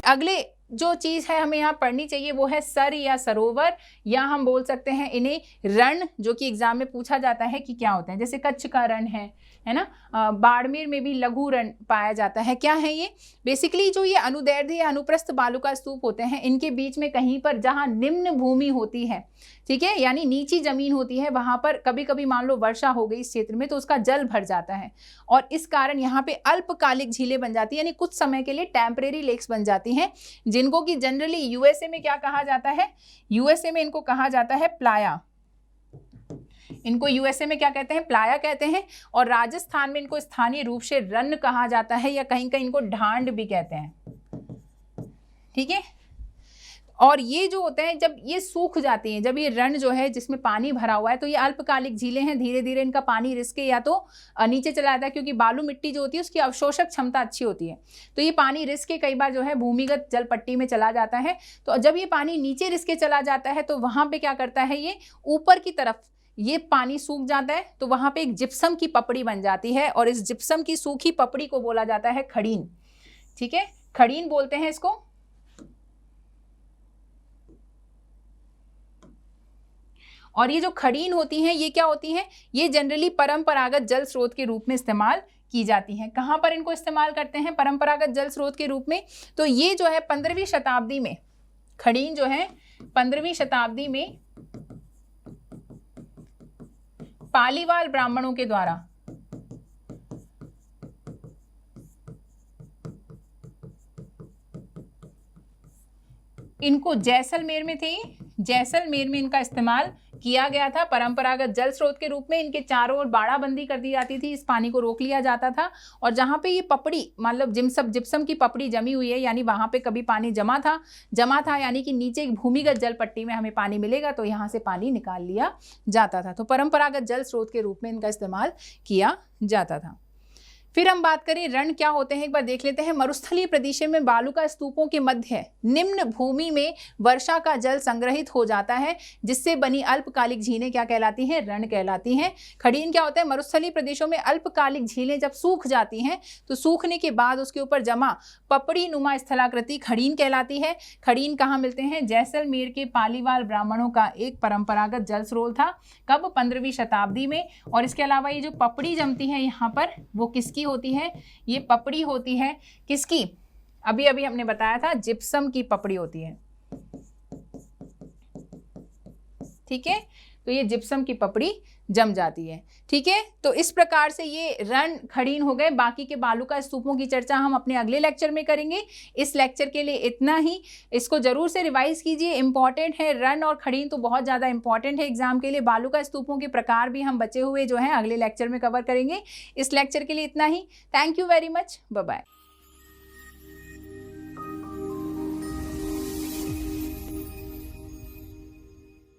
अगले जो चीज है हमें यहाँ पढ़नी चाहिए वो है सर या सरोवर, या हम बोल सकते हैं इन्हें रण, जो कि एग्जाम में पूछा जाता है कि क्या होते हैं। जैसे कच्छ का रण है ना, बाड़मेर में भी लघु रण पाया जाता है। क्या है ये? बेसिकली जो ये अनुदैर्ध्य या अनुप्रस्थ बालुका स्तूप होते हैं, इनके बीच में कहीं पर जहाँ निम्न भूमि होती है, ठीक है, यानी नीची जमीन होती है, वहां पर कभी कभी मान लो वर्षा हो गई इस क्षेत्र में तो उसका जल भर जाता है, और इस कारण यहाँ पे अल्पकालिक झीलें बन जाती है, यानी कुछ समय के लिए टेम्परेरी लेक्स बन जाती हैं, जिनको कि जनरली यूएसए में क्या कहा जाता है? यूएसए में इनको कहा जाता है प्लाया। इनको यूएसए में क्या कहते हैं? प्लाया कहते हैं। और राजस्थान में इनको स्थानीय रूप से रन कहा जाता है, या कहीं कहीं इनको ढांड भी कहते हैं, ठीक है। और ये जो होते हैं जब ये सूख जाती हैं, जब ये रण जो है जिसमें पानी भरा हुआ है, तो ये अल्पकालिक झीलें हैं, धीरे धीरे इनका पानी रिस के या तो नीचे चला जाता है, क्योंकि बालू मिट्टी जो होती है उसकी अवशोषक क्षमता अच्छी होती है, तो ये पानी रिस के कई बार जो है भूमिगत जल पट्टी में चला जाता है। तो जब ये पानी नीचे रिस के चला जाता है तो वहां पे क्या करता है, ये ऊपर की तरफ ये पानी सूख जाता है, तो वहां पे एक जिप्सम की पपड़ी बन जाती है, और इस जिप्सम की सूखी पपड़ी को बोला जाता है खड़ीन, ठीक है, खड़ीन बोलते हैं इसको। और ये जो खड़ीन होती हैं ये क्या होती हैं? ये जनरली परंपरागत जल स्रोत के रूप में इस्तेमाल की जाती हैं। कहाँ पर इनको इस्तेमाल करते हैं परंपरागत जल स्रोत के रूप में? तो ये जो है 15वीं शताब्दी में, खड़ीन जो है 15वीं शताब्दी में पालीवाल ब्राह्मणों के द्वारा इनको जैसलमेर में थे, जैसलमेर में इनका इस्तेमाल किया गया था परंपरागत जल स्रोत के रूप में। इनके चारों ओर बाड़ाबंदी कर दी जाती थी, इस पानी को रोक लिया जाता था, और जहाँ पे ये पपड़ी मतलब जिप्सम की पपड़ी जमी हुई है, यानी वहाँ पे कभी पानी जमा था, यानी कि नीचे एक भूमिगत जल पट्टी में हमें पानी मिलेगा तो यहाँ से पानी निकाल लिया जाता था। तो परंपरागत जल स्रोत के रूप में इनका इस्तेमाल किया जाता था। फिर हम बात करें रण क्या होते हैं, एक बार देख लेते हैं। मरुस्थलीय प्रदेशों में बालुका स्तूपों के मध्य निम्न भूमि में वर्षा का जल संग्रहित हो जाता है, जिससे बनी अल्पकालिक झीलें क्या कहलाती हैं? रण कहलाती हैं। खड़ीन क्या होता है? मरुस्थलीय प्रदेशों में अल्पकालिक झीलें जब सूख जाती हैं तो सूखने के बाद उसके ऊपर जमा पपड़ी नुमा स्थलाकृति खड़ीन कहलाती है। खड़ीन कहाँ मिलते हैं? जैसलमेर के पालीवाल ब्राह्मणों का एक परंपरागत जल स्रोत था। कब? 15वीं शताब्दी में। और इसके अलावा ये जो पपड़ी जमती है यहाँ पर, वो किसकी होती है? ये पपड़ी होती है किसकी? अभी अभी हमने बताया था, जिप्सम की पपड़ी होती है, ठीक है। तो ये जिप्सम की पपड़ी जम जाती है, ठीक है। तो इस प्रकार से ये रण खड़ीन हो गए। बाकी के बालुका स्तूपों की चर्चा हम अपने अगले लेक्चर में करेंगे। इस लेक्चर के लिए इतना ही। इसको जरूर से रिवाइज कीजिए, इंपॉर्टेंट है। रण और खड़ीन तो बहुत ज़्यादा इंपॉर्टेंट है एग्जाम के लिए। बालुका स्तूपों के प्रकार भी हम बचे हुए जो हैं अगले लेक्चर में कवर करेंगे। इस लेक्चर के लिए इतना ही। Thank you very much. Bye bye.